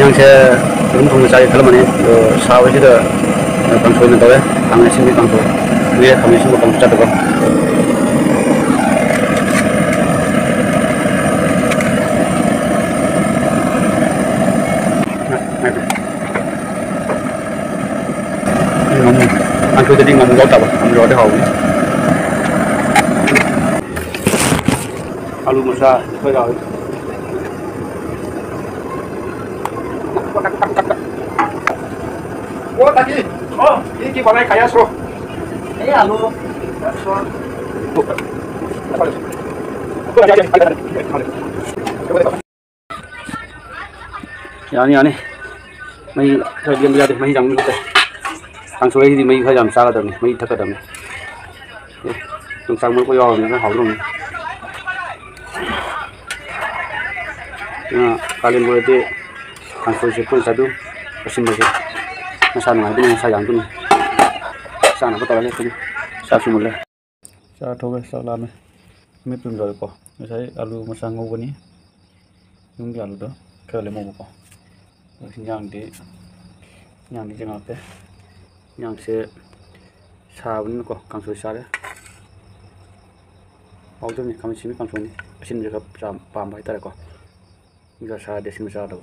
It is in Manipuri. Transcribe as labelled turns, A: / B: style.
A: 양새 음성을 잘 들으면 사회시도 방송을 더해 강의 신비 방송 위에 강의 신비 방송 짜다가 ăn tôi đi ngắm gấu tập ăn rồi để hậu alu musa thôi rồi ô tadi ini gimana kayak so alu yani mấy thời điểm bây giờ mấy dòng như thế thằng suối thì mấy thời làm sao được mấy thật là được chúng sang mới có giò nó hỏng luôn kalian boleh di langsung sepuluh satu mesin mesin masan nggak itu sayang tuh sana betul aja tuh saya semula saya tahu saya lama mấy tuần rồi có saya alu masang ngô ini những cái alu đó kalau mau có yang di jangan apa yang se sabun kok kang suy sa đấy mau tuh nih kami sini kang suy ini mesin juga paham baik tadi kok nggak sa desin sa đâu